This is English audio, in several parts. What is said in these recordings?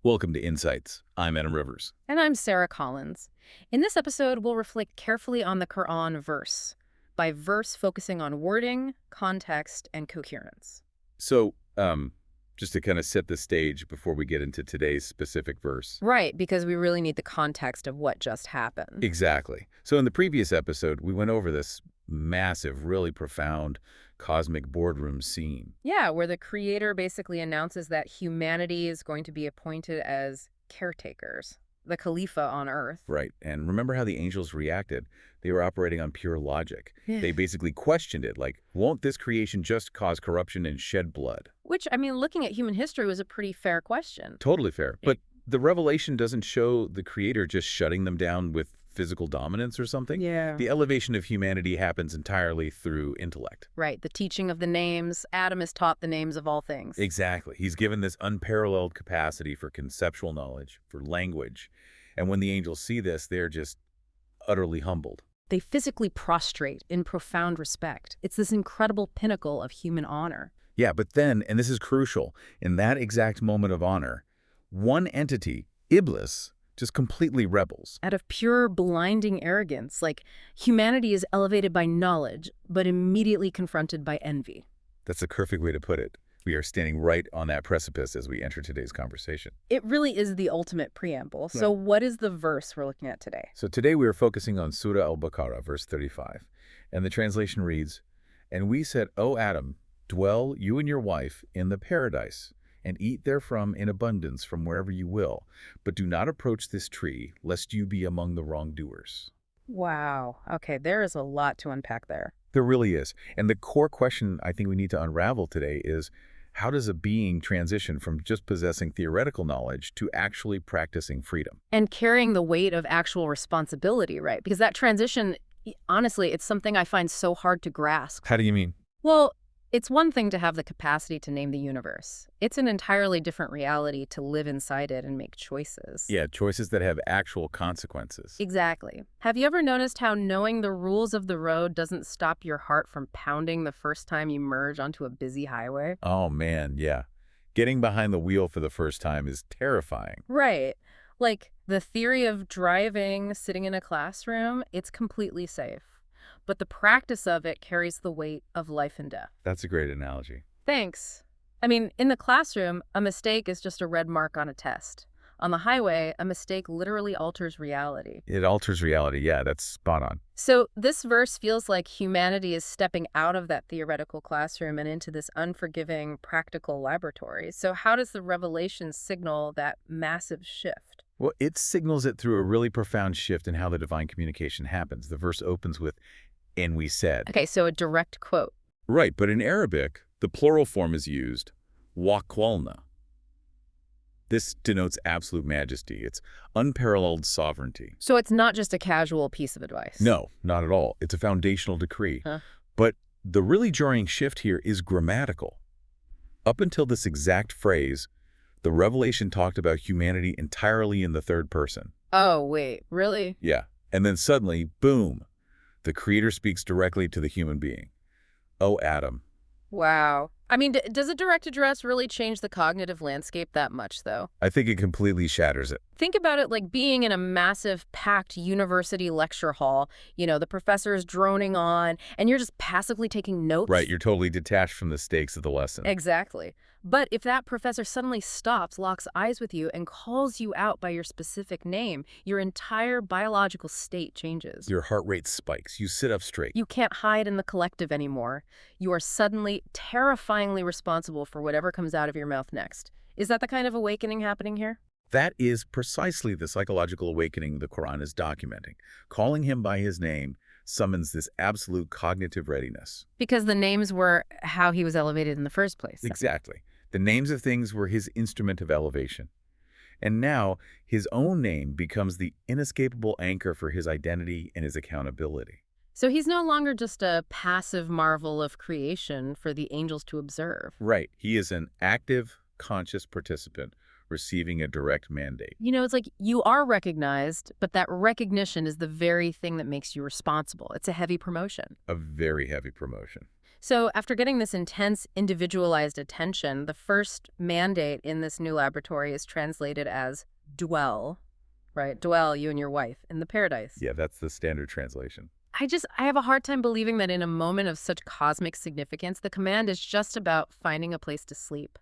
Welcome to Insights. I'm Adam Rivers. And I'm Sarah Collins. In this episode, we'll reflect carefully on the Qur'an verse, by verse focusing on wording, context, and coherence. So, just to kind of set the stage before we get into today's specific verse. Right, because we really need the context of what just happened. Exactly. So in the previous episode, we went over this massive, really profound cosmic boardroom scene. Yeah, where the creator basically announces that humanity is going to be appointed as caretakers, the Khalifa on Earth. Right. And remember how the angels reacted? They were operating on pure logic. Yeah. They basically questioned it, like, won't this creation just cause corruption and shed blood? Which, I mean, looking at human history was a pretty fair question. Totally fair. But the revelation doesn't show the creator just shutting them down with physical dominance or something. Yeah. The elevation of humanity happens entirely through intellect. Right, the teaching of the names. Adam is taught the names of all things. Exactly. He's given this unparalleled capacity for conceptual knowledge, for language. And when the angels see this, they're just utterly humbled. They physically prostrate in profound respect. It's this incredible pinnacle of human honor. Yeah, but then, and this is crucial, in that exact moment of honor, one entity, Iblis, just completely rebels. Out of pure, blinding arrogance, like humanity is elevated by knowledge, but immediately confronted by envy. That's a perfect way to put it. We are standing right on that precipice as we enter today's conversation. It really is the ultimate preamble. So what is the verse we're looking at today? So today we are focusing on Surah Al-Baqarah, verse 35. And the translation reads, "And we said, O Adam, dwell you and your wife in the paradise, and eat therefrom in abundance from wherever you will. But do not approach this tree, lest you be among the wrongdoers." Wow. Okay, there is a lot to unpack there. There really is. And the core question I think we need to unravel today is, how does a being transition from just possessing theoretical knowledge to actually practicing freedom? And carrying the weight of actual responsibility, right? Because that transition, honestly, it's something I find so hard to grasp. How do you mean? Well, it's one thing to have the capacity to name the universe. It's an entirely different reality to live inside it and make choices. Yeah, choices that have actual consequences. Exactly. Have you ever noticed how knowing the rules of the road doesn't stop your heart from pounding the first time you merge onto a busy highway? Oh, man, yeah. Getting behind the wheel for the first time is terrifying. Right. Like the theory of driving, sitting in a classroom, it's completely safe. But the practice of it carries the weight of life and death. That's a great analogy. Thanks. I mean, in the classroom, a mistake is just a red mark on a test. On the highway, a mistake literally alters reality. It alters reality. Yeah, that's spot on. So this verse feels like humanity is stepping out of that theoretical classroom and into this unforgiving, practical laboratory. So how does the revelation signal that massive shift? Well, it signals it through a really profound shift in how the divine communication happens. The verse opens with, "And we said." Okay, so a direct quote. Right, but in Arabic, the plural form is used, waqalna. This denotes absolute majesty. It's unparalleled sovereignty. So it's not just a casual piece of advice. No, not at all. It's a foundational decree. Huh? But the really jarring shift here is grammatical. Up until this exact phrase, the revelation talked about humanity entirely in the third person. Oh, wait, really? Yeah. And then suddenly, boom, the creator speaks directly to the human being. "O Adam." Wow. I mean, does a direct address really change the cognitive landscape that much, though? I think it completely shatters it. Think about it like being in a massive, packed university lecture hall. You know, the professor is droning on, and you're just passively taking notes. Right, you're totally detached from the stakes of the lesson. Exactly. But if that professor suddenly stops, locks eyes with you, and calls you out by your specific name, your entire biological state changes. Your heart rate spikes. You sit up straight. You can't hide in the collective anymore. You are suddenly terrifyingly responsible for whatever comes out of your mouth next. Is that the kind of awakening happening here? That is precisely the psychological awakening the Quran is documenting. Calling him by his name summons this absolute cognitive readiness. Because the names were how he was elevated in the first place. Exactly. The names of things were his instrument of elevation. And now his own name becomes the inescapable anchor for his identity and his accountability. So he's no longer just a passive marvel of creation for the angels to observe. Right. He is an active, conscious participant receiving a direct mandate. You know, it's like you are recognized, but that recognition is the very thing that makes you responsible. It's a heavy promotion. A very heavy promotion. So after getting this intense, individualized attention, the first mandate in this new laboratory is translated as dwell, right? Dwell, you and your wife, in the paradise. Yeah, that's the standard translation. I have a hard time believing that in a moment of such cosmic significance, the command is just about finding a place to sleep.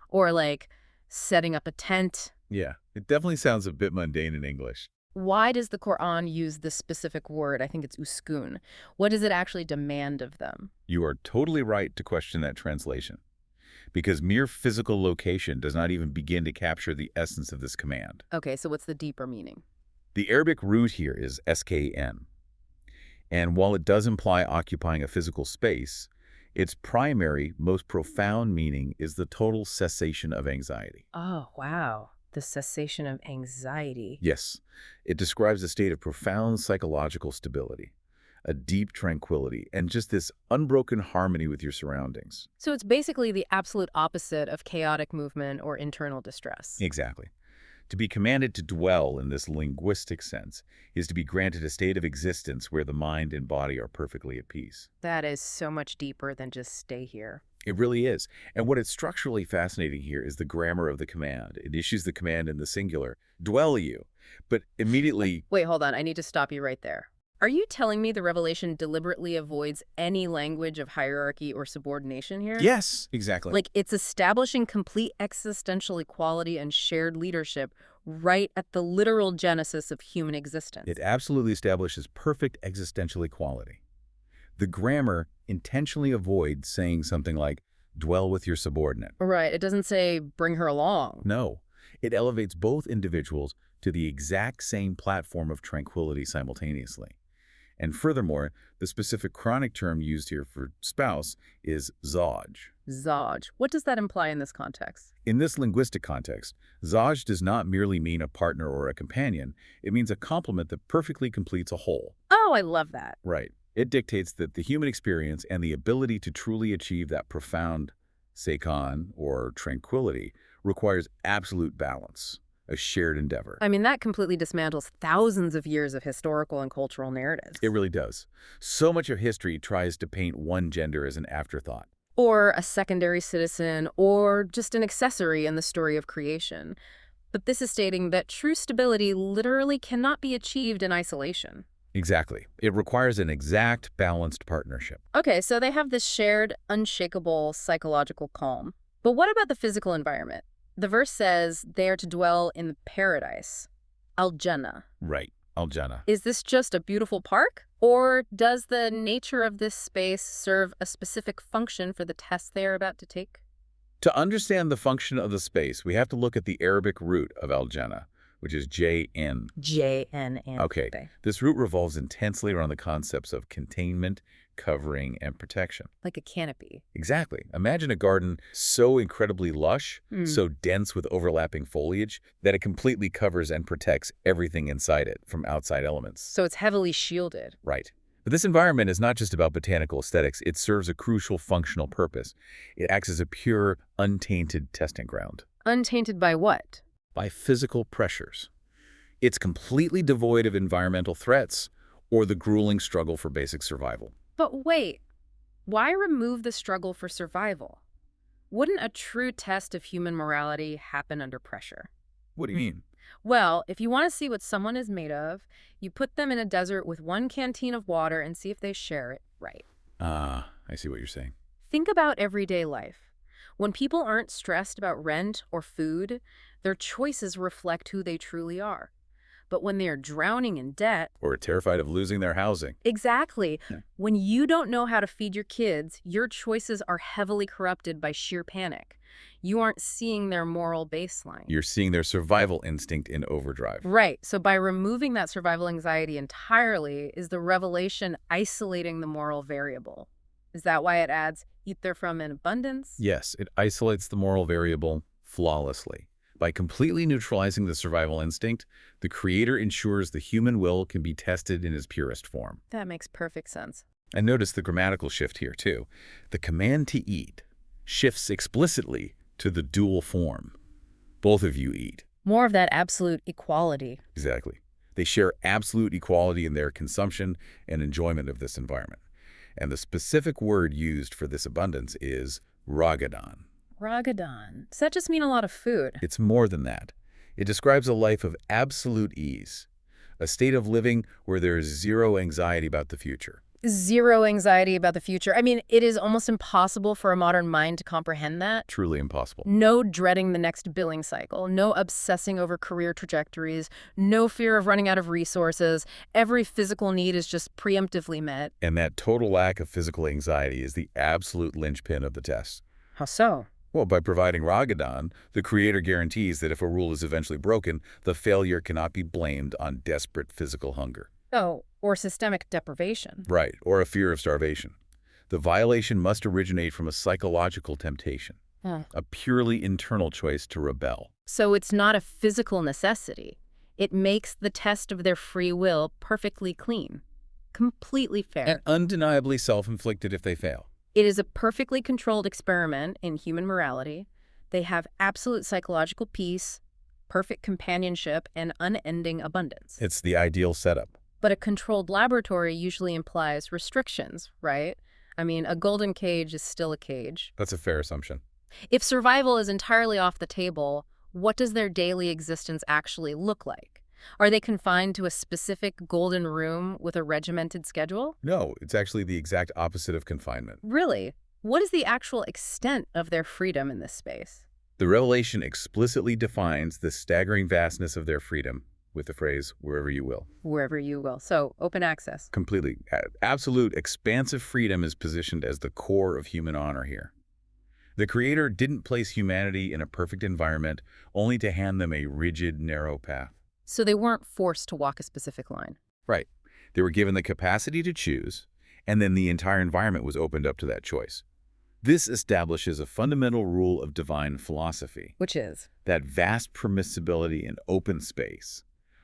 Or like setting up a tent. Yeah, it definitely sounds a bit mundane in English. Why does the Qur'an use this specific word? I think it's uskun. What does it actually demand of them? You are totally right to question that translation, because mere physical location does not even begin to capture the essence of this command. Okay, so what's the deeper meaning? The Arabic root here is skn, and while it does imply occupying a physical space, its primary, most profound meaning is the total cessation of anxiety. Oh, wow. The cessation of anxiety. Yes, it describes a state of profound psychological stability, a deep tranquility, and just this unbroken harmony with your surroundings. So it's basically the absolute opposite of chaotic movement or internal distress. Exactly. To be commanded to dwell in this linguistic sense is to be granted a state of existence where the mind and body are perfectly at peace. That is so much deeper than just stay here. It really is. And what is structurally fascinating here is the grammar of the command. It issues the command in the singular, dwell you, but immediately... Wait, hold on. I need to stop you right there. Are you telling me the revelation deliberately avoids any language of hierarchy or subordination here? Yes, exactly. Like it's establishing complete existential equality and shared leadership right at the literal genesis of human existence. It absolutely establishes perfect existential equality. The grammar intentionally avoids saying something like, dwell with your subordinate. Right. It doesn't say bring her along. No, it elevates both individuals to the exact same platform of tranquility simultaneously. And furthermore, the specific Quranic term used here for spouse is zawj. Zawj. What does that imply in this context? In this linguistic context, zawj does not merely mean a partner or a companion. It means a complement that perfectly completes a whole. Oh, I love that. Right. It dictates that the human experience and the ability to truly achieve that profound sukun, or tranquility, requires absolute balance, a shared endeavor. I mean, that completely dismantles thousands of years of historical and cultural narratives. It really does. So much of history tries to paint one gender as an afterthought. Or a secondary citizen, or just an accessory in the story of creation. But this is stating that true stability literally cannot be achieved in isolation. Exactly. It requires an exact, balanced partnership. Okay, so they have this shared, unshakable psychological calm. But what about the physical environment? The verse says they are to dwell in the paradise, Al-Jannah. Right. Al-Jannah. Is this just a beautiful park? Or does the nature of this space serve a specific function for the test they are about to take? To understand the function of the space, we have to look at the Arabic root of Al-Jannah, which is J-N. J-N-N. Okay, this root revolves intensely around the concepts of containment, covering, and protection. Like a canopy. Exactly. Imagine a garden so incredibly lush, so dense with overlapping foliage, that it completely covers and protects everything inside it from outside elements. So it's heavily shielded. Right. But this environment is not just about botanical aesthetics. It serves a crucial functional purpose. It acts as a pure, untainted testing ground. Untainted by what? By physical pressures. It's completely devoid of environmental threats or the grueling struggle for basic survival. But wait, why remove the struggle for survival? Wouldn't a true test of human morality happen under pressure? What do you mean? Well, if you want to see what someone is made of, you put them in a desert with one canteen of water and see if they share it right. I see what you're saying. Think about everyday life. When people aren't stressed about rent or food, their choices reflect who they truly are. But when they are drowning in debt... Or terrified of losing their housing. Exactly. Yeah. When you don't know how to feed your kids, your choices are heavily corrupted by sheer panic. You aren't seeing their moral baseline. You're seeing their survival instinct in overdrive. Right. So by removing that survival anxiety entirely, is the revelation isolating the moral variable? Is that why it adds, eat therefrom in abundance? Yes, it isolates the moral variable flawlessly. By completely neutralizing the survival instinct, the Creator ensures the human will can be tested in its purest form. That makes perfect sense. And notice the grammatical shift here, too. The command to eat shifts explicitly to the dual form. Both of you eat. More of that absolute equality. Exactly. They share absolute equality in their consumption and enjoyment of this environment. And the specific word used for this abundance is ragadan. Ragadan. Does that just mean a lot of food? It's more than that. It describes a life of absolute ease, a state of living where there is zero anxiety about the future. Zero anxiety about the future. I mean, it is almost impossible for a modern mind to comprehend that. Truly impossible. No dreading the next billing cycle, no obsessing over career trajectories, no fear of running out of resources. Every physical need is just preemptively met. And that total lack of physical anxiety is the absolute linchpin of the test. How so? Well, by providing ragadan, the creator guarantees that if a rule is eventually broken, the failure cannot be blamed on desperate physical hunger. Oh, or systemic deprivation. Right, or a fear of starvation. The violation must originate from a psychological temptation, a purely internal choice to rebel. So it's not a physical necessity. It makes the test of their free will perfectly clean. Completely fair. And undeniably self-inflicted if they fail. It is a perfectly controlled experiment in human morality. They have absolute psychological peace, perfect companionship, and unending abundance. It's the ideal setup. But a controlled laboratory usually implies restrictions, right? I mean, a golden cage is still a cage. That's a fair assumption. If survival is entirely off the table, what does their daily existence actually look like? Are they confined to a specific golden room with a regimented schedule? No, it's actually the exact opposite of confinement. Really? What is the actual extent of their freedom in this space? The revelation explicitly defines the staggering vastness of their freedom with the phrase, wherever you will. Wherever you will. So, open access. Completely. Absolute expansive freedom is positioned as the core of human honor here. The Creator didn't place humanity in a perfect environment only to hand them a rigid, narrow path. So they weren't forced to walk a specific line. Right. They were given the capacity to choose, and then the entire environment was opened up to that choice. This establishes a fundamental rule of divine philosophy. Which is? That vast permissibility and open space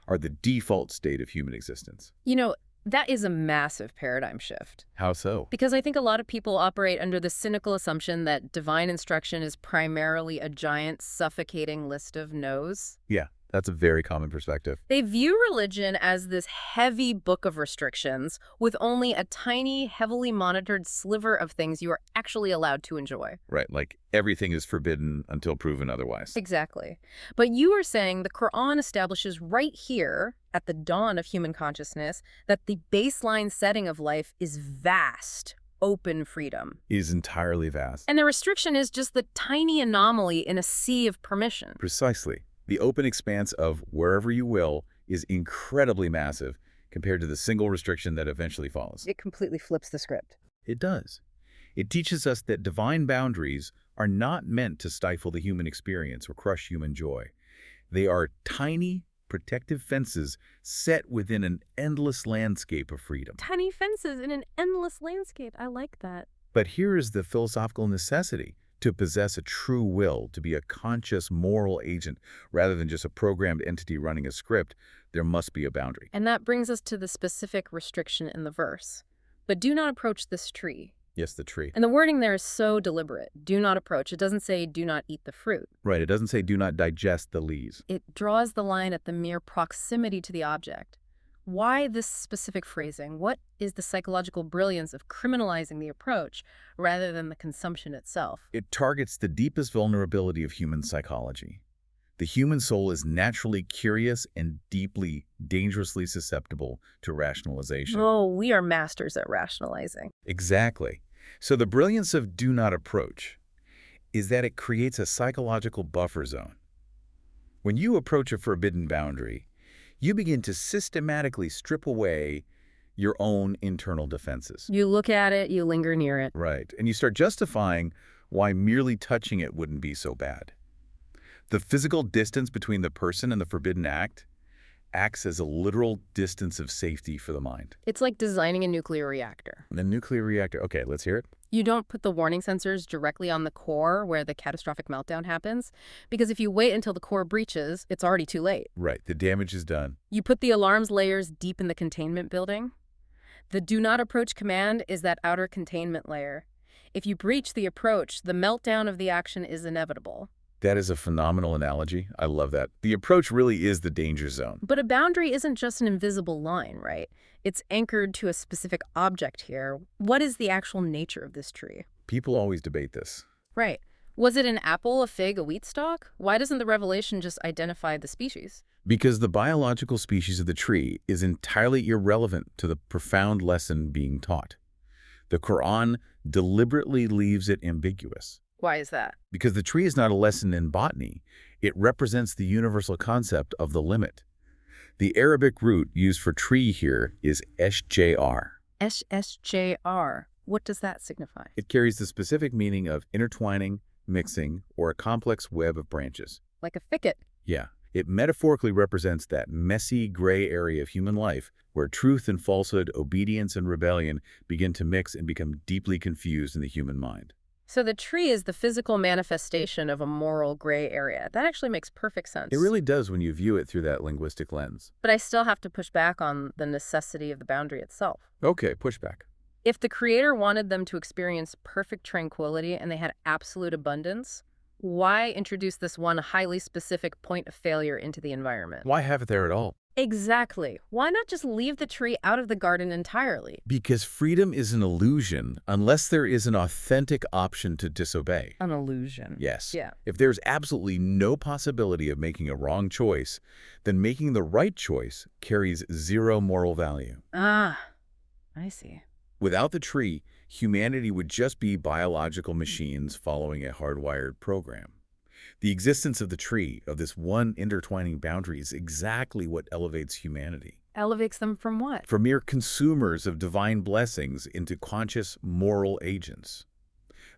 are the default state of human existence. You know, that is a massive paradigm shift. How so? Because I think a lot of people operate under the cynical assumption that divine instruction is primarily a giant, suffocating list of no's. Yeah, that's a very common perspective. They view religion as this heavy book of restrictions with only a tiny, heavily monitored sliver of things you are actually allowed to enjoy. Right, like everything is forbidden until proven otherwise. Exactly. But you are saying the Qur'an establishes right here, at the dawn of human consciousness, that the baseline setting of life is vast, open freedom. It is entirely vast. And the restriction is just the tiny anomaly in a sea of permission. Precisely. The open expanse of wherever you will is incredibly massive compared to the single restriction that eventually follows. It completely flips the script. It does. It teaches us that divine boundaries are not meant to stifle the human experience or crush human joy. They are tiny, protective fences set within an endless landscape of freedom. Tiny fences in an endless landscape. I like that. But here is the philosophical necessity. To possess a true will, to be a conscious moral agent, rather than just a programmed entity running a script, there must be a boundary. And that brings us to the specific restriction in the verse. But do not approach this tree. Yes, the tree. And the wording there is so deliberate. Do not approach. It doesn't say do not eat the fruit. Right, it doesn't say do not digest the leaves. It draws the line at the mere proximity to the object. Why this specific phrasing? What is the psychological brilliance of criminalizing the approach rather than the consumption itself? It targets the deepest vulnerability of human psychology. The human soul is naturally curious and deeply, dangerously susceptible to rationalization. Oh, we are masters at rationalizing. Exactly. So the brilliance of do not approach is that it creates a psychological buffer zone. When you approach a forbidden boundary, you begin to systematically strip away your own internal defenses. You look at it, you linger near it. Right. And you start justifying why merely touching it wouldn't be so bad. The physical distance between the person and the forbidden act acts as a literal distance of safety for the mind. It's like designing a nuclear reactor. The nuclear reactor. Okay, let's hear it. You don't put the warning sensors directly on the core where the catastrophic meltdown happens, because if you wait until the core breaches, it's already too late. Right, the damage is done. You put the alarms layers deep in the containment building. The do not approach command is that outer containment layer. If you breach the approach, the meltdown of the action is inevitable. That is a phenomenal analogy. I love that. The approach really is the danger zone. But a boundary isn't just an invisible line, right? It's anchored to a specific object here. What is the actual nature of this tree? People always debate this. Right. Was it an apple, a fig, a wheat stalk? Why doesn't the revelation just identify the species? Because the biological species of the tree is entirely irrelevant to the profound lesson being taught. The Qur'an deliberately leaves it ambiguous. Why is that? Because the tree is not a lesson in botany. It represents the universal concept of the limit. The Arabic root used for tree here is shjr. SSJR. What does that signify? It carries the specific meaning of intertwining, mixing, or a complex web of branches. Like a thicket. Yeah, it metaphorically represents that messy gray area of human life where truth and falsehood, obedience and rebellion begin to mix and become deeply confused in the human mind. So the tree is the physical manifestation of a moral gray area. That actually makes perfect sense. It really does when you view it through that linguistic lens. But I still have to push back on the necessity of the boundary itself. Okay, pushback. If the Creator wanted them to experience perfect tranquility and they had absolute abundance, why introduce this one highly specific point of failure into the environment? Why have it there at all? Exactly. Why not just leave the tree out of the garden entirely? Because freedom is an illusion unless there is an authentic option to disobey. An illusion. Yes. Yeah. If there's absolutely no possibility of making a wrong choice, then making the right choice carries zero moral value. Ah, I see. Without the tree, humanity would just be biological machines following a hardwired program. The existence of the tree, of this one intertwining boundary, is exactly what elevates humanity. Elevates them from what? From mere consumers of divine blessings into conscious moral agents.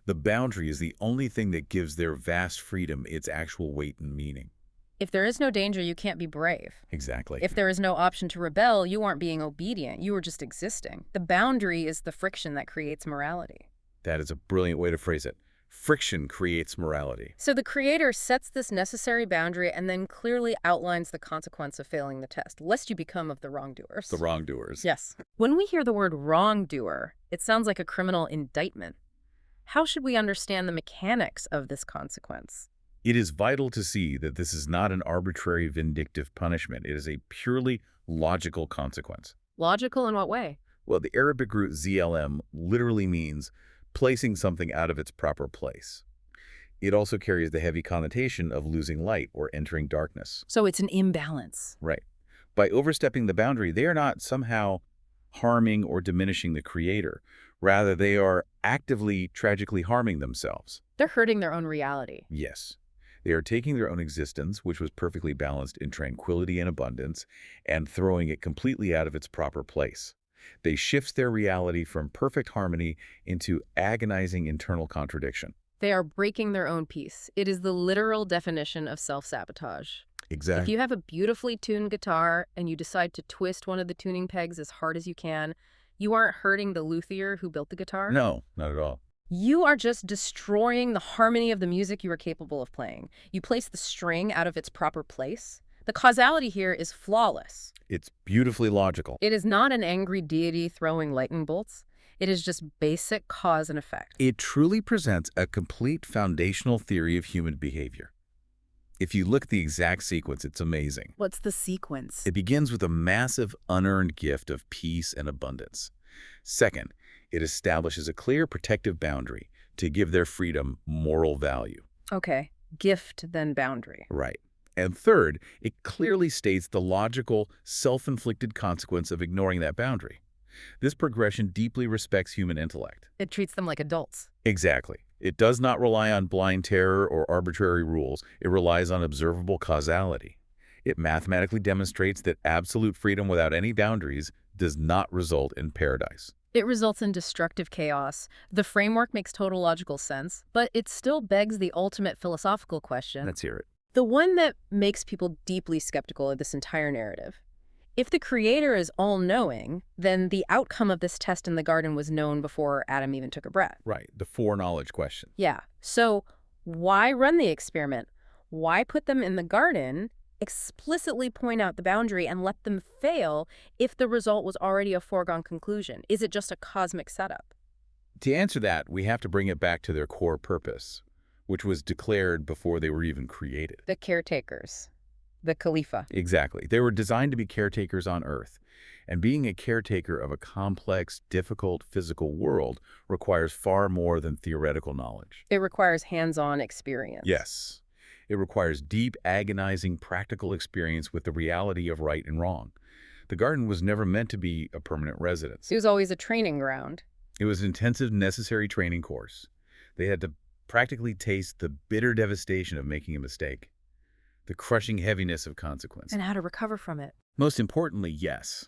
The boundary is the only thing that gives their vast freedom its actual weight and meaning. If there is no danger, you can't be brave. Exactly. If there is no option to rebel, you aren't being obedient. You are just existing. The boundary is the friction that creates morality. That is a brilliant way to phrase it. Friction creates morality. So the Creator sets this necessary boundary and then clearly outlines the consequence of failing the test, lest you become of the wrongdoers. The wrongdoers. Yes. When we hear the word wrongdoer, it sounds like a criminal indictment. How should we understand the mechanics of this consequence? It is vital to see that this is not an arbitrary vindictive punishment. It is a purely logical consequence. Logical in what way? Well, the Arabic root zlm literally means placing something out of its proper place. It also carries the heavy connotation of losing light or entering darkness. So it's an imbalance. Right. By overstepping the boundary, they are not somehow harming or diminishing the Creator. Rather, they are actively, tragically harming themselves. They're hurting their own reality. Yes. They are taking their own existence, which was perfectly balanced in tranquility and abundance, and throwing it completely out of its proper place. They shift their reality from perfect harmony into agonizing internal contradiction. They are breaking their own peace. It is the literal definition of self-sabotage. Exactly. If you have a beautifully tuned guitar and you decide to twist one of the tuning pegs as hard as you can, you aren't hurting the luthier who built the guitar. No, not at all. You are just destroying the harmony of the music you are capable of playing. You place the string out of its proper place. The causality here is flawless. It's beautifully logical. It is not an angry deity throwing lightning bolts. It is just basic cause and effect. It truly presents a complete foundational theory of human behavior. If you look at the exact sequence, it's amazing. What's the sequence? It begins with a massive unearned gift of peace and abundance. Second, it establishes a clear protective boundary to give their freedom moral value. Okay, gift then boundary. Right. And third, it clearly states the logical, self-inflicted consequence of ignoring that boundary. This progression deeply respects human intellect. It treats them like adults. Exactly. It does not rely on blind terror or arbitrary rules. It relies on observable causality. It mathematically demonstrates that absolute freedom without any boundaries does not result in paradise. It results in destructive chaos. The framework makes total logical sense, but it still begs the ultimate philosophical question. Let's hear it. The one that makes people deeply skeptical of this entire narrative. If the Creator is all-knowing, then the outcome of this test in the garden was known before Adam even took a breath. Right, the foreknowledge question. Yeah. So why run the experiment? Why put them in the garden, explicitly point out the boundary, and let them fail if the result was already a foregone conclusion? Is it just a cosmic setup? To answer that, we have to bring it back to their core purpose. which was declared before they were even created. The caretakers, the Khalifa. Exactly. They were designed to be caretakers on Earth. And being a caretaker of a complex, difficult physical world requires far more than theoretical knowledge. It requires hands-on experience. Yes. It requires deep, agonizing, practical experience with the reality of right and wrong. The garden was never meant to be a permanent residence. It was always a training ground. It was an intensive, necessary training course. They had to practically taste the bitter devastation of making a mistake, the crushing heaviness of consequence. And how to recover from it. Most importantly, yes.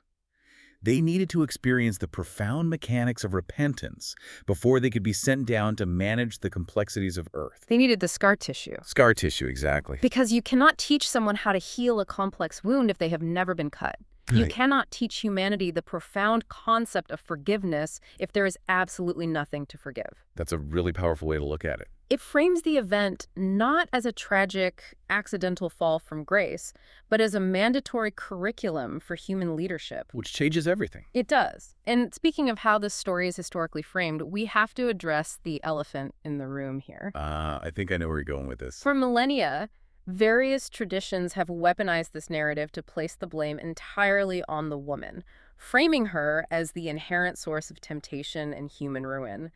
They needed to experience the profound mechanics of repentance before they could be sent down to manage the complexities of Earth. They needed the scar tissue. Scar tissue, exactly. Because you cannot teach someone how to heal a complex wound if they have never been cut. You Right. cannot teach humanity the profound concept of forgiveness if there is absolutely nothing to forgive. That's a really powerful way to look at it. It frames the event not as a tragic, accidental fall from grace, but as a mandatory curriculum for human leadership. Which changes everything. It does. And speaking of how this story is historically framed, we have to address the elephant in the room here. I think I know where you're going with this. For millennia, various traditions have weaponized this narrative to place the blame entirely on the woman, framing her as the inherent source of temptation and human ruin.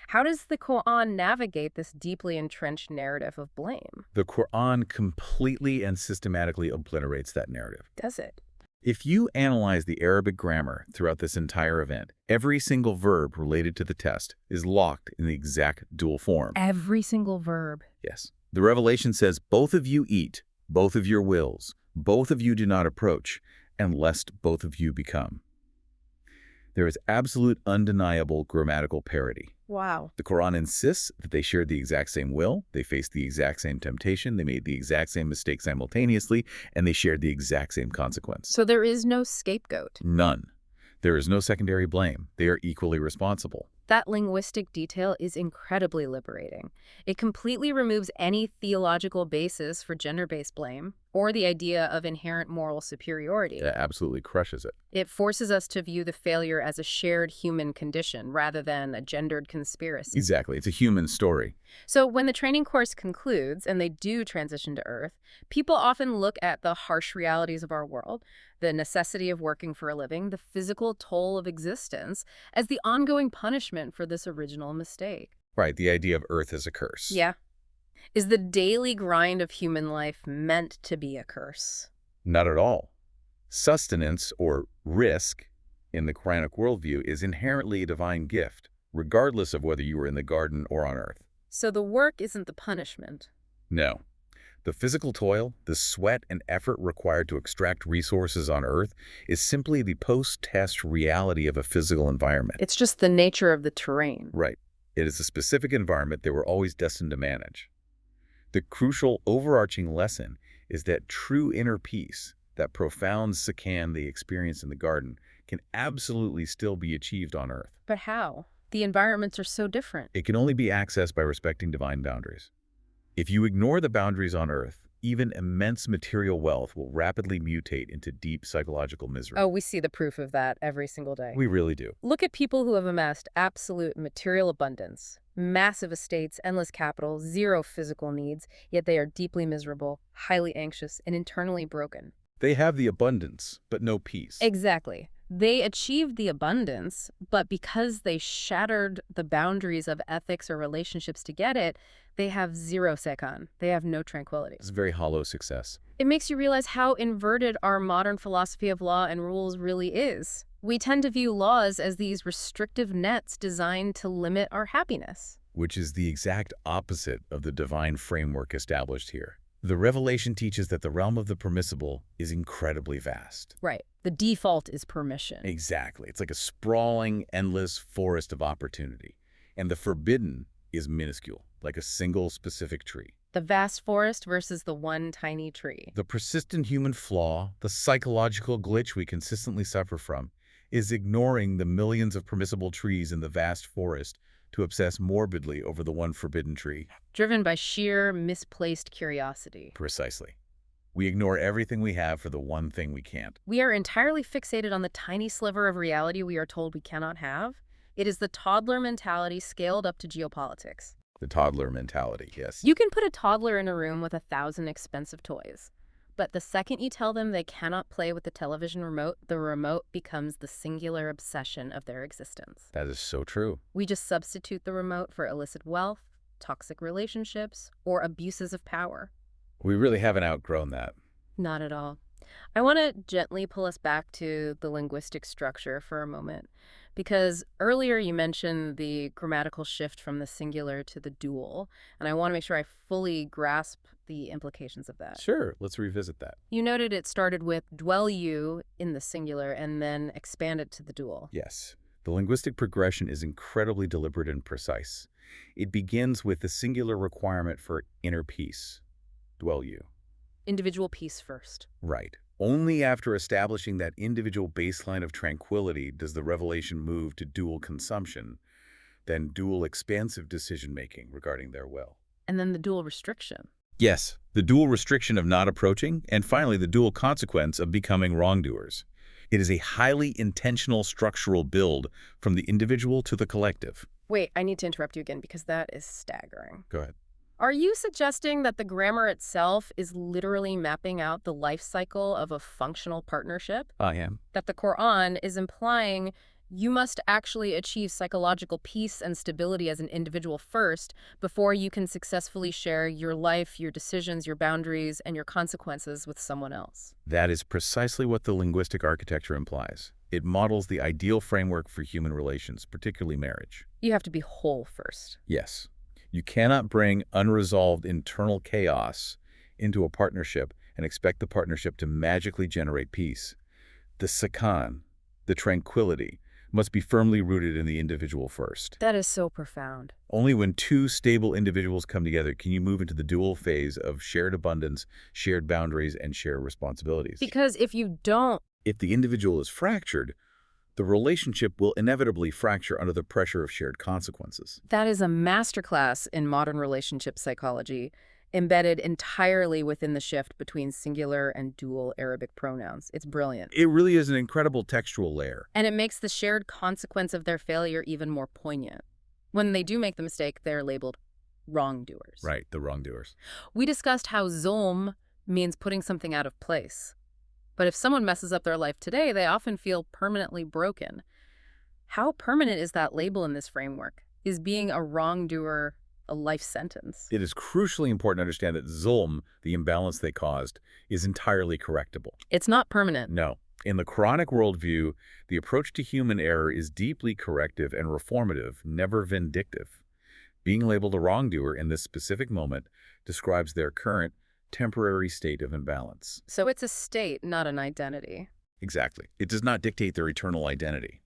How does the Qur'an navigate this deeply entrenched narrative of blame? The Qur'an completely and systematically obliterates that narrative. Does it? If you analyze the Arabic grammar throughout this entire event, every single verb related to the test is locked in the exact dual form. Every single verb. Yes. The revelation says, both of you eat, both of your wills, both of you do not approach, and lest both of you become. There is absolute undeniable grammatical parity. Wow. The Qur'an insists that they shared the exact same will, they faced the exact same temptation, they made the exact same mistake simultaneously, and they shared the exact same consequence. So there is no scapegoat. None. There is no secondary blame. They are equally responsible. That linguistic detail is incredibly liberating. It completely removes any theological basis for gender-based blame or the idea of inherent moral superiority. It absolutely crushes it. It forces us to view the failure as a shared human condition rather than a gendered conspiracy. Exactly. It's a human story. So when the training course concludes and they do transition to Earth, people often look at the harsh realities of our world, the necessity of working for a living, the physical toll of existence, as the ongoing punishment for this original mistake. Right, the idea of Earth as a curse. Yeah. Is the daily grind of human life meant to be a curse? Not at all. Sustenance, or risk, in the Quranic worldview is inherently a divine gift, regardless of whether you were in the garden or on Earth. So the work isn't the punishment. No. The physical toil, the sweat and effort required to extract resources on Earth is simply the post-test reality of a physical environment. It's just the nature of the terrain. Right. It is a specific environment they were always destined to manage. The crucial overarching lesson is that true inner peace, that profound Sukun they experience in the garden, can absolutely still be achieved on Earth. But how? The environments are so different. It can only be accessed by respecting divine boundaries. If you ignore the boundaries on Earth, even immense material wealth will rapidly mutate into deep psychological misery. Oh, we see the proof of that every single day. We really do. Look at people who have amassed absolute material abundance, massive estates, endless capital, zero physical needs, yet they are deeply miserable, highly anxious, and internally broken. They have the abundance, but no peace. Exactly. They achieved the abundance, but because they shattered the boundaries of ethics or relationships to get it, they have zero sekun. They have no tranquility. It's a very hollow success. It makes you realize how inverted our modern philosophy of law and rules really is. We tend to view laws as these restrictive nets designed to limit our happiness. Which is the exact opposite of the divine framework established here. The revelation teaches that the realm of the permissible is incredibly vast. Right. The default is permission. Exactly. It's like a sprawling, endless forest of opportunity. And the forbidden is minuscule, like a single specific tree. The vast forest versus the one tiny tree. The persistent human flaw, the psychological glitch we consistently suffer from, is ignoring the millions of permissible trees in the vast forest to obsess morbidly over the one forbidden tree. Driven by sheer, misplaced curiosity. Precisely. We ignore everything we have for the one thing we can't. We are entirely fixated on the tiny sliver of reality we are told we cannot have. It is the toddler mentality scaled up to geopolitics. The toddler mentality, yes. You can put a toddler in a room with 1,000 expensive toys. But the second you tell them they cannot play with the television remote, the remote becomes the singular obsession of their existence. That is so true. We just substitute the remote for illicit wealth, toxic relationships, or abuses of power. We really haven't outgrown that. Not at all. I want to gently pull us back to the linguistic structure for a moment, because earlier you mentioned the grammatical shift from the singular to the dual, and I want to make sure I fully grasp the implications of that. Sure, let's revisit that. You noted it started with dwell you in the singular and then expanded to the dual. Yes, the linguistic progression is incredibly deliberate and precise. It begins with the singular requirement for inner peace. Dwell you. Individual peace first. Right. Only after establishing that individual baseline of tranquility does the revelation move to dual consumption, then dual expansive decision-making regarding their will. And then the dual restriction. Yes, the dual restriction of not approaching, and finally the dual consequence of becoming wrongdoers. It is a highly intentional structural build from the individual to the collective. Wait, I need to interrupt you again because that is staggering. Go ahead. Are you suggesting that the grammar itself is literally mapping out the life cycle of a functional partnership? I am. That the Qur'an is implying you must actually achieve psychological peace and stability as an individual first before you can successfully share your life, your decisions, your boundaries, and your consequences with someone else? That is precisely what the linguistic architecture implies. It models the ideal framework for human relations, particularly marriage. You have to be whole first. Yes. You cannot bring unresolved internal chaos into a partnership and expect the partnership to magically generate peace. The Sukun, the tranquility, must be firmly rooted in the individual first. That is so profound. Only when two stable individuals come together can you move into the dual phase of shared abundance, shared boundaries, and shared responsibilities. Because if you don't... If the individual is fractured, the relationship will inevitably fracture under the pressure of shared consequences. That is a masterclass in modern relationship psychology, embedded entirely within the shift between singular and dual Arabic pronouns. It's brilliant. It really is an incredible textual layer. And it makes the shared consequence of their failure even more poignant. When they do make the mistake, they're labeled wrongdoers. Right, the wrongdoers. We discussed how zulm means putting something out of place. But if someone messes up their life today, they often feel permanently broken. How permanent is that label in this framework? Is being a wrongdoer a life sentence? It is crucially important to understand that zulm, the imbalance they caused, is entirely correctable. It's not permanent. No. In the Quranic worldview, the approach to human error is deeply corrective and reformative, never vindictive. Being labeled a wrongdoer in this specific moment describes their current, temporary state of imbalance. So it's a state, not an identity. Exactly. It does not dictate their eternal identity.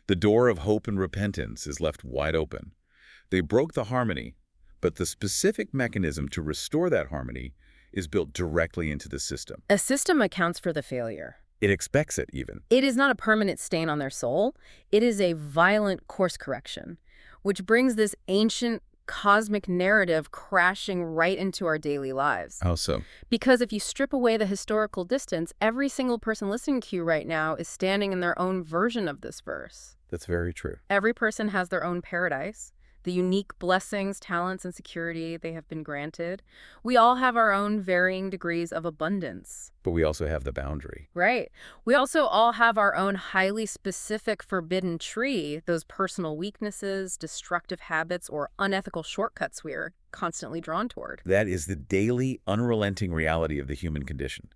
The door of hope and repentance is left wide open. They broke the harmony, but the specific mechanism to restore that harmony is built directly into the system. A system accounts for the failure. It expects it, even. It is not a permanent stain on their soul. It is a violent course correction, which brings this ancient cosmic narrative crashing right into our daily lives. How so? Because if you strip away the historical distance, every single person listening to you right now is standing in their own version of this verse. That's very true. Every person has their own paradise, the unique blessings, talents, and security they have been granted. We all have our own varying degrees of abundance. But we also have the boundary. Right. We also all have our own highly specific forbidden tree, those personal weaknesses, destructive habits, or unethical shortcuts we are constantly drawn toward. That is the daily, unrelenting reality of the human condition.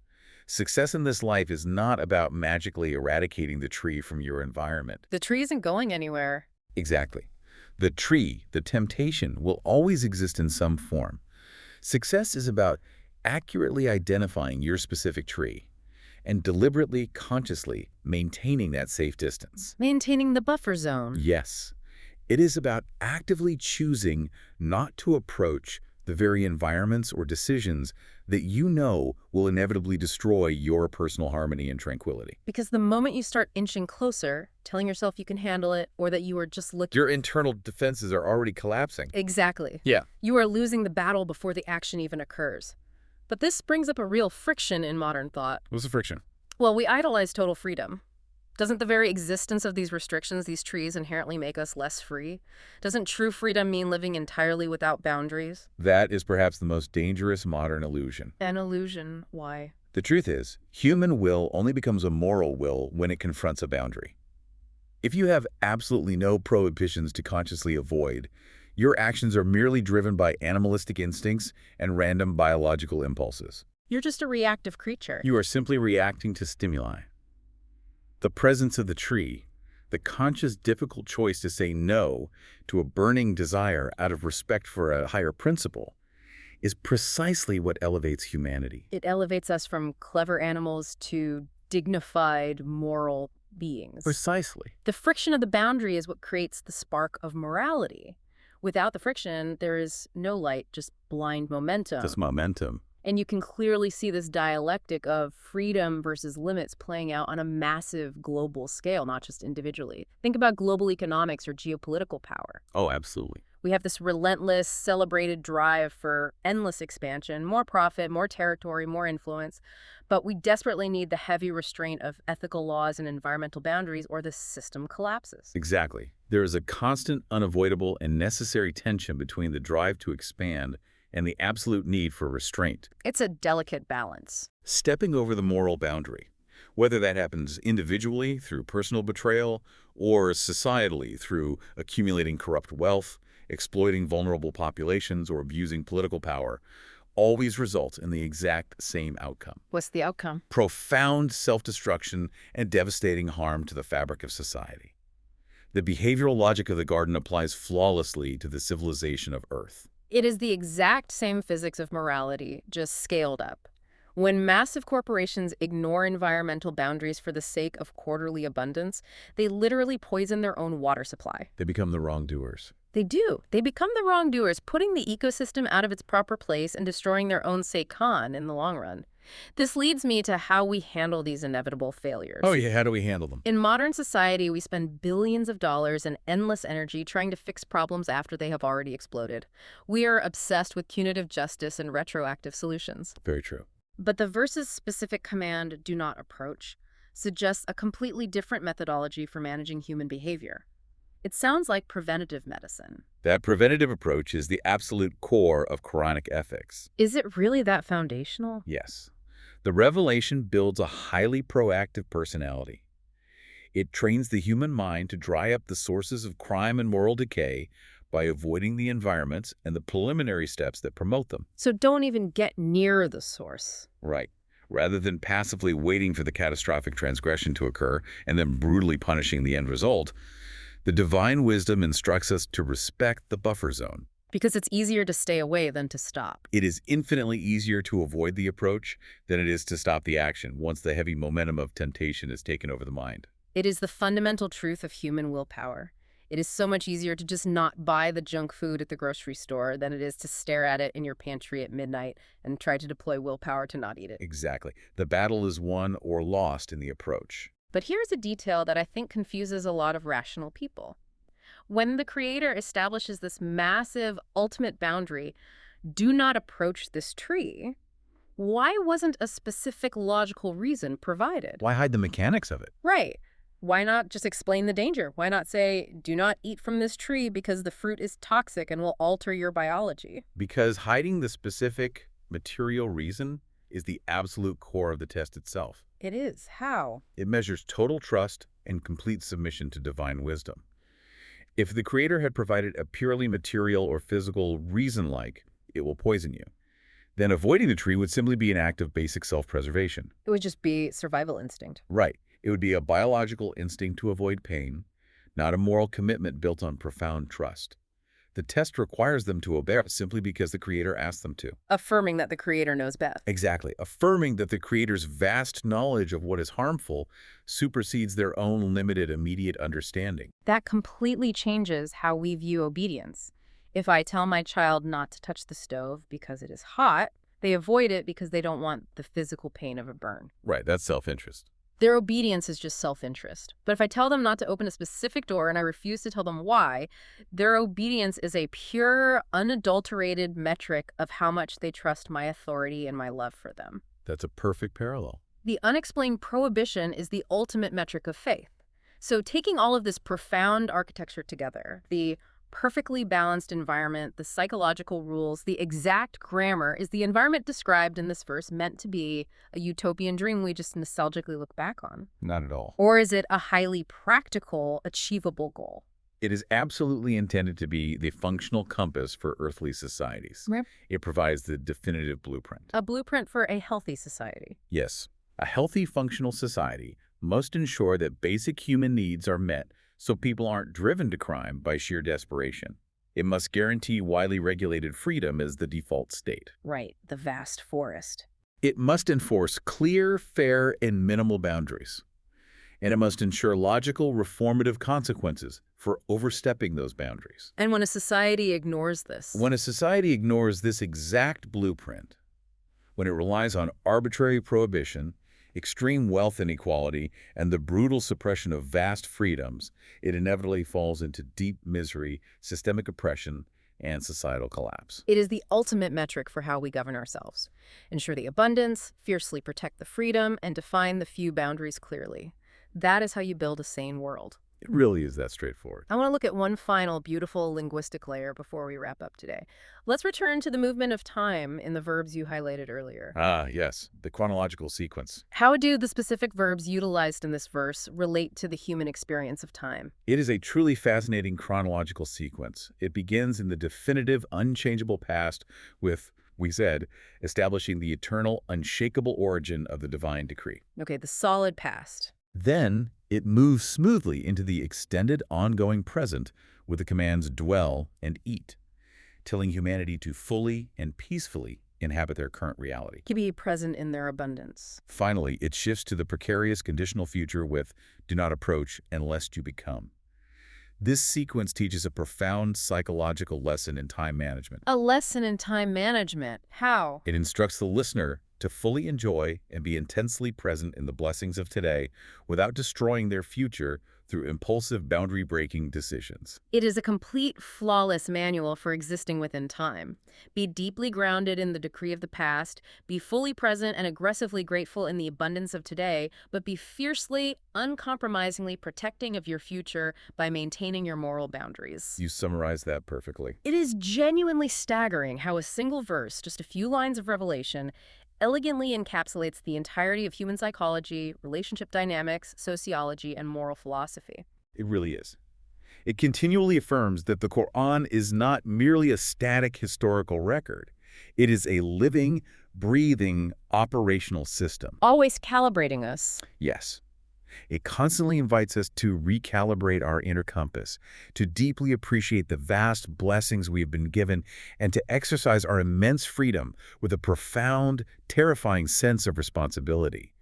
Success in this life is not about magically eradicating the tree from your environment. The tree isn't going anywhere. Exactly. The tree, the temptation, will always exist in some form. Success is about accurately identifying your specific tree and deliberately, consciously maintaining that safe distance. Maintaining the buffer zone. Yes. It is about actively choosing not to approach the very environments or decisions that you know will inevitably destroy your personal harmony and tranquility. Because the moment you start inching closer, telling yourself you can handle it, or that you are just looking... Your internal defenses are already collapsing. Exactly. Yeah. You are losing the battle before the action even occurs. But this brings up a real friction in modern thought. What's the friction? Well, we idolize total freedom. Doesn't the very existence of these restrictions, these trees, inherently make us less free? Doesn't true freedom mean living entirely without boundaries? That is perhaps the most dangerous modern illusion. An illusion. Why? The truth is, human will only becomes a moral will when it confronts a boundary. If you have absolutely no prohibitions to consciously avoid, your actions are merely driven by animalistic instincts and random biological impulses. You're just a reactive creature. You are simply reacting to stimuli. The presence of the tree, the conscious difficult choice to say no to a burning desire out of respect for a higher principle, is precisely what elevates humanity. It elevates us from clever animals to dignified, moral beings. Precisely. The friction of the boundary is what creates the spark of morality. Without the friction, there is no light, just blind momentum. This momentum. And you can clearly see this dialectic of freedom versus limits playing out on a massive global scale, not just individually. Think about global economics or geopolitical power. Oh, absolutely. We have this relentless, celebrated drive for endless expansion, more profit, more territory, more influence. But we desperately need the heavy restraint of ethical laws and environmental boundaries, or the system collapses. Exactly. There is a constant, unavoidable, and necessary tension between the drive to expand and the absolute need for restraint. It's a delicate balance. Stepping over the moral boundary, whether that happens individually through personal betrayal or societally through accumulating corrupt wealth, exploiting vulnerable populations, or abusing political power, always results in the exact same outcome. What's the outcome? Profound self-destruction and devastating harm to the fabric of society. The behavioral logic of the garden applies flawlessly to the civilization of Earth. It is the exact same physics of morality, just scaled up. When massive corporations ignore environmental boundaries for the sake of quarterly abundance, they literally poison their own water supply. They become the wrongdoers. They do. They become the wrongdoers, putting the ecosystem out of its proper place and destroying their own Sukun in the long run. This leads me to how we handle these inevitable failures. Oh yeah, how do we handle them? In modern society, we spend billions of dollars and endless energy trying to fix problems after they have already exploded. We are obsessed with punitive justice and retroactive solutions. Very true. But the versus specific command do not approach suggests a completely different methodology for managing human behavior. It sounds like preventative medicine. That preventative approach is the absolute core of Quranic ethics. Is it really that foundational? Yes. The revelation builds a highly proactive personality. It trains the human mind to dry up the sources of crime and moral decay by avoiding the environments and the preliminary steps that promote them. So don't even get near the source. Right. Rather than passively waiting for the catastrophic transgression to occur and then brutally punishing the end result, the divine wisdom instructs us to respect the buffer zone. Because it's easier to stay away than to stop. It is infinitely easier to avoid the approach than it is to stop the action once the heavy momentum of temptation has taken over the mind. It is the fundamental truth of human willpower. It is so much easier to just not buy the junk food at the grocery store than it is to stare at it in your pantry at midnight and try to deploy willpower to not eat it. Exactly. The battle is won or lost in the approach. But here's a detail that I think confuses a lot of rational people. When the Creator establishes this massive ultimate boundary, do not approach this tree, why wasn't a specific logical reason provided? Why hide the mechanics of it? Right. Why not just explain the danger? Why not say, do not eat from this tree because the fruit is toxic and will alter your biology? Because hiding the specific material reason is the absolute core of the test itself. It is. How? It measures total trust and complete submission to divine wisdom. If the Creator had provided a purely material or physical reason like, it will poison you, then avoiding the tree would simply be an act of basic self-preservation. It would just be survival instinct. Right. It would be a biological instinct to avoid pain, not a moral commitment built on profound trust. The test requires them to obey simply because the Creator asked them to. Affirming that the Creator knows best. Exactly. Affirming that the Creator's vast knowledge of what is harmful supersedes their own limited immediate understanding. That completely changes how we view obedience. If I tell my child not to touch the stove because it is hot, they avoid it because they don't want the physical pain of a burn. Right, that's self-interest. Their obedience is just self-interest. But if I tell them not to open a specific door and I refuse to tell them why, their obedience is a pure, unadulterated metric of how much they trust my authority and my love for them. That's a perfect parallel. The unexplained prohibition is the ultimate metric of faith. So taking all of this profound architecture together, the perfectly balanced environment, the psychological rules, the exact grammar, is the environment described in this verse meant to be a utopian dream we just nostalgically look back on? Not at all. Or is it a highly practical, achievable goal? It is absolutely intended to be the functional compass for earthly societies. Right. It provides the definitive blueprint. A blueprint for a healthy society. Yes, a healthy functional society must ensure that basic human needs are met so people aren't driven to crime by sheer desperation. It must guarantee widely regulated freedom as the default state. Right, the vast forest. It must enforce clear, fair, and minimal boundaries. And it must ensure logical, reformative consequences for overstepping those boundaries. And when a society ignores this, When a society ignores this exact blueprint, when it relies on arbitrary prohibition, extreme wealth inequality, and the brutal suppression of vast freedoms, it inevitably falls into deep misery, systemic oppression, and societal collapse. it is the ultimate metric for how we govern ourselves. Ensure the abundance, fiercely protect the freedom, and define the few boundaries clearly. That is how you build a sane world. It really is that straightforward. I want to look at one final beautiful linguistic layer before we wrap up today. Let's return to the movement of time in the verbs you highlighted earlier. Ah, yes, the chronological sequence. How do the specific verbs utilized in this verse relate to the human experience of time? It is a truly fascinating chronological sequence. It begins in the definitive, unchangeable past with, we said, establishing the eternal, unshakable origin of the divine decree. Okay, the solid past. Then it moves smoothly into the extended, ongoing present with the commands dwell and eat, telling humanity to fully and peacefully inhabit their current reality. To be present in their abundance. Finally, it shifts to the precarious conditional future with do not approach and lest you become. This sequence teaches a profound psychological lesson in time management. A lesson in time management. How? It instructs the listener to fully enjoy and be intensely present in the blessings of today without destroying their future through impulsive boundary-breaking decisions. It is a complete, flawless manual for existing within time. Be deeply grounded in the decree of the past, be fully present and aggressively grateful in the abundance of today, but be fiercely, uncompromisingly protecting of your future by maintaining your moral boundaries. You summarized that perfectly. It is genuinely staggering how a single verse, just a few lines of revelation, elegantly encapsulates the entirety of human psychology, relationship dynamics, sociology, and moral philosophy. It really is. It continually affirms that the Qur'an is not merely a static historical record. It is a living, breathing, operational system. Always calibrating us. Yes. It constantly invites us to recalibrate our inner compass, to deeply appreciate the vast blessings we have been given, and to exercise our immense freedom with a profound, terrifying sense of responsibility.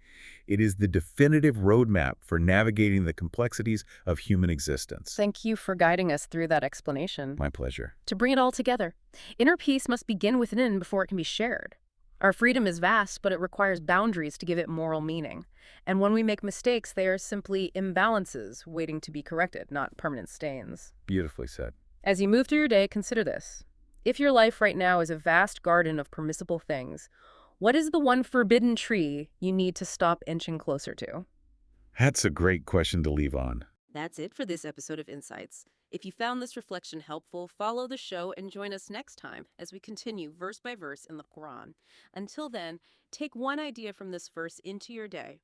It is the definitive roadmap for navigating the complexities of human existence. Thank you for guiding us through that explanation. My pleasure. To bring it all together, inner peace must begin within before it can be shared. Our freedom is vast, but it requires boundaries to give it moral meaning. And when we make mistakes, they are simply imbalances waiting to be corrected, not permanent stains. Beautifully said. As you move through your day, consider this. If your life right now is a vast garden of permissible things, what is the one forbidden tree you need to stop inching closer to? That's a great question to leave on. That's it for this episode of Insights. If you found this reflection helpful, follow the show and join us next time as we continue verse by verse in the Quran. Until then, take one idea from this verse into your day.